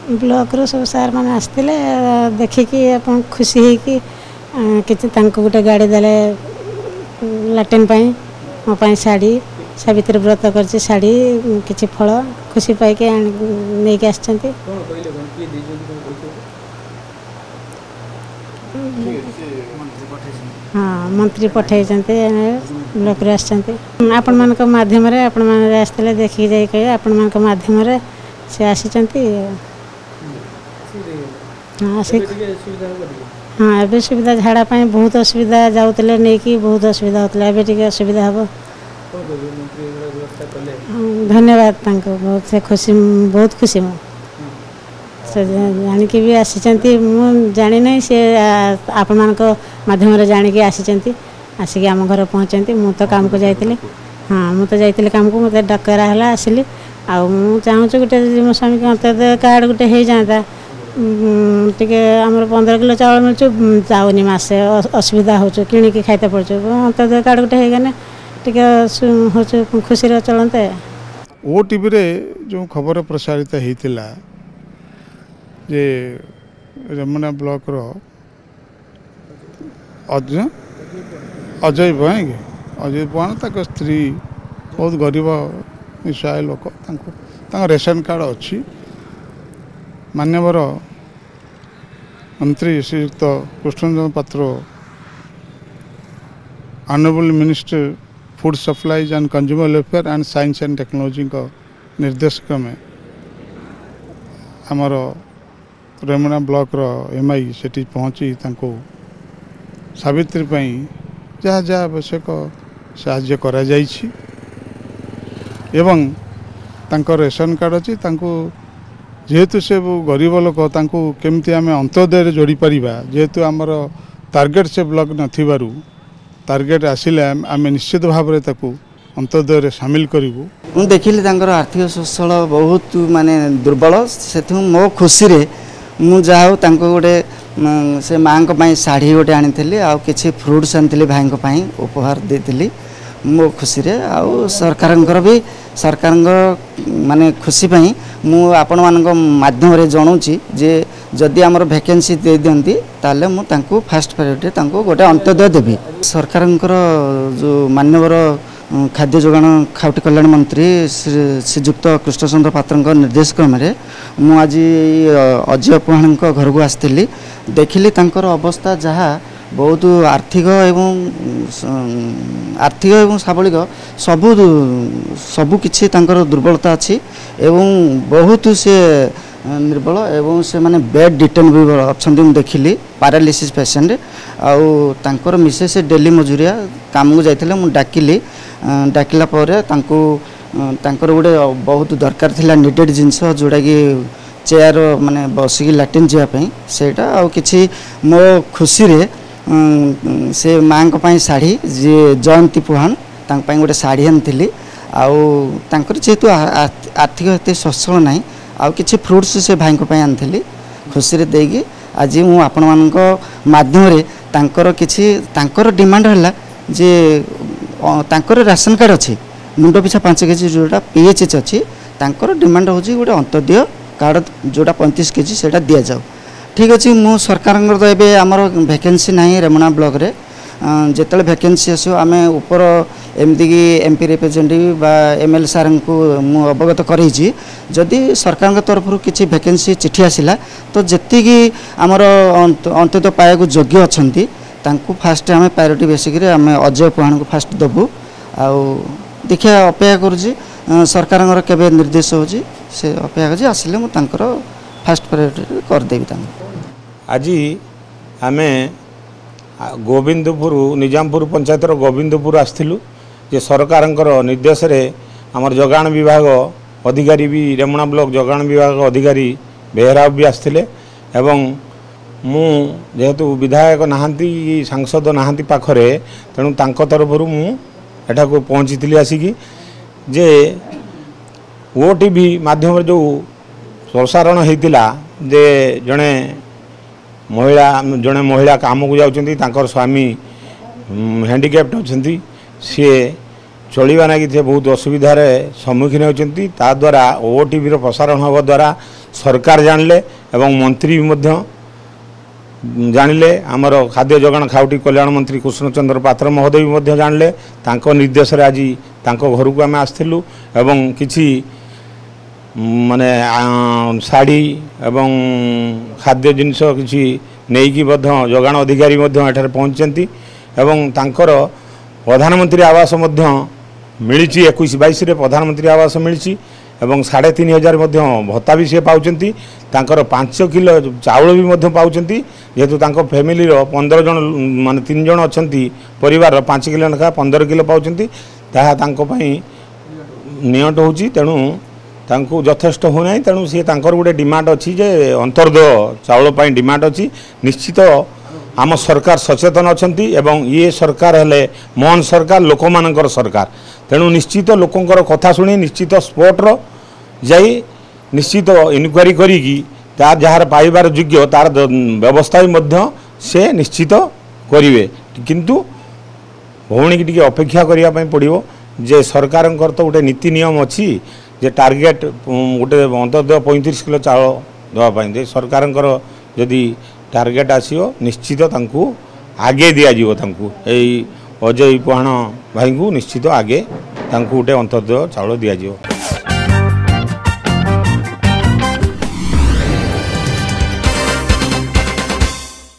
Block रो सब सार मैंने आसते देखिकी आप खुशी होगी कि गोटे गाड़ी देले लाट्रिन मो शाढ़ी सावित्री व्रत कर शाढ़ी किसी फल खुशी पाई नहीं आसते हाँ मंत्री पठे ब्लॉक आपण मान मध्यम आसते देखिए जाए आपण मान मध्यम से आसी हाँ एवं सुविधा झाड़ापी बहुत असुविधा जाऊे नहीं कि बहुत असुविधा होता है असुविधा हम धन्यवाद बहुत से खुशी बहुत खुशी जानिकी भी आसी जानी ना सी आपण मान मध्यम जानिकी आसी आसिक आम घर पहुँचती मु तो काम को जाइए हाँ मुझे जाइए काम को मत डकरा है आसिली आउ चाहूँ गोटे मो स्वामी के अंत्योदय कार्ड गोटे हो जाता टे आम 15 किलो चावल मिलूँ जाऊनी मसे असुविधा हो कि खाते पड़ो अंत्योदय कार्ड गोटे होगने टे हूँ खुशी चलते ओटीवी रे जो खबर प्रसारित होता जे रेमुना ब्लॉक रो अजय भाई अजय पुआण तक स्त्री बहुत गरीब निशाय लोक रेशन कार्ड अच्छी मान्यवर मंत्री श्रीयुक्त कृष्णचंद्र पात्र honourable minister food supplies and consumer welfare and science and technology का निर्देश क्रमे आमर रेमुना ब्लॉक रो एमआई सेठी पहुँची सावित्री जहाँ जहाँ आवश्यक साहाय्य करा जाइछि एवं तांको रेशन कार्ड अच्छी जेहेतु से गरीब लोक केमती आम अंत्योदय जोड़ी पारिबा जेहेतु आमर टार्गेट से ब्लॉक नथिबारु टार्गेट आसिले आम निश्चित भाव में अंत्योदय सामिल करूँ देखिली आर्थिक सचल बहुत माने दुर्बल से मो खुशी रे मु जाओ गोटे से माँ शाढ़ी गोटे आनी आउ किसी फ्रुट्स आनी भाई उपहार देती मो खुशी रे आउ सरकार भी सरकार माने खुशी पाई मु आपण मानक माध्यम रे जनाऊँगी जे जदि आमर वैकेंसी दे दियंती ताले मु तांको फास्ट प्रायोरिटी तांको गोटे अंत्योदय देवी सरकार जो मान्यवर खाद्य जोगाण खाउटी कल्याण मंत्री श्रीजुक्त कृष्णचंद्र पात्र निर्देश क्रम मु आज अजय पुहाण घर को आसती देखिली तांकर अवस्था जहाँ बहुत आर्थिक एवं साबलिक सबू सबू किछि तांकर दुर्बलता अच्छी एवं बहुत से निर्बल एवं से माने बेड डिटेन भी अच्छा देखिली पैरालिसिस पेशेंट आउ तांकर मिसेस डेली मजुरिया काम को जाइए मुझे डाकिली डाकिला तांकर गोटे बहुत दरकार थिला नीडेड जिनस जोड़ा कि चेयर माने बसिक लाट्रिन जावाई सेटा आउ किछि मो खुशी रे से माँ को शाढ़ी जी जयंती पुहान गोटे शाढ़ी आनी आउ जेहेतु आर्थिक एत सचल ना आउ किछि फ्रुट्स से भाई को आनी खुशी रे देगी आज मु आपण मानक माध्यम रे तांकर डिमांड है जे तांकर राशन कार्ड अच्छी मुंड पिछा 5 केजी जोटा पीएचएच अच्छी तांकर डिमांड हो गोटे अंत्योदय कार्ड जोटा 35 केजी से दि जाऊ ठीक अच्छे मु सरकार तो ये आमर वैकेंसी ना रेमुना ब्लॉक रे जिते वैकेंसी आसो आम ऊपर एमती कि एमपी रिप्रेजेंटेटिव बा एमएल सार को मु अवगत करही जदि सरकार तरफ किसी वैकेंसी चिठी आसला तो जी आमर अंत्योदय पाया योग्य अच्छा फास्ट आम प्रायोरिटी बेसिक आम अजय पुहाण को फास्ट देवु आउ देखिए अपेक्षा करुँच सरकार केवे निर्देश हो अपेक्षा कर आसिले मुझे फास्ट प्रायोरिटी करदेवी आज आम गोविंदपुर निजामपुर पंचायतर गोविंदपुर आसलु जे सरकार निर्देश रे आमर जोगाण विभाग अधिकारी भी रेमुना ब्लॉक जोगाण विभाग अधिकारी बेहरा भी आसते एवं मु जेहेतु विधायक नहांती सांसद नहांती पाखरे तेणु तांको तरफ मुझा को पहुँची थी आसिकी जे ओटीवी माध्यम जो प्रसारण होता जे जड़े महिला काम को जाकर स्वामी हैंडिकैप्ट अच्छा सी चलवा ना कि बहुत असुविधार सम्मुखीन होती द्वारा ओटीवी प्रसारण हवा द्वारा सरकार जानले एवं मंत्री भी जानले आमर खाद्य जोगाण खाउटी कल्याण मंत्री कृष्णचंद्र पात्र महोदय भी जानले तांको निर्देश रे आज तांको घर को आम आसलु एवं किछि माने शाढ़ी एवं खाद्य जिनस किछि नेकी जोगाण अधिकारी एठारे पहुँचती एवं तांकर प्रधानमंत्री आवास मिली 21-22 प्रधानमंत्री आवास मिली एवं 3500 भत्ता भी सी पाँच 5 किलो चाउल भी पाँच जेहेतु फैमिली 15 जन मान 3 जन अच्छा परिवार 5 किलो लेखा 15 किलो पाँच नियट हो तेणु तांको यथेष्ट होना तेणु सी गोटे डिमांड अच्छी जे अंतर्दय चाउल डिमांड अच्छी निश्चित आम सरकार सचेतन अच्छा एवं ये सरकार हेले मोहन सरकार लोक मानकर सरकार तेणु निश्चित लोकंकर कथा शुणी निश्चित स्पॉट्र जाई निश्चित इनक्वारी करी जार पाइबार योग्य तार व्यवस्था भी से निश्चित करेंगे किंतु भौणी की अपेक्षा करने पड़ो जे सरकार तो गोटे नीति नियम अच्छी जे टार्गेट गोटे अंतर्दय 35 किलो चाउल देवाई सरकार जदि टार्गेट आसो निश्चित तांकु आगे दिज्व अजय पुहाण भाई को निश्चित आगे तांकु गोटे अंतर्दय चाउल दिज्व।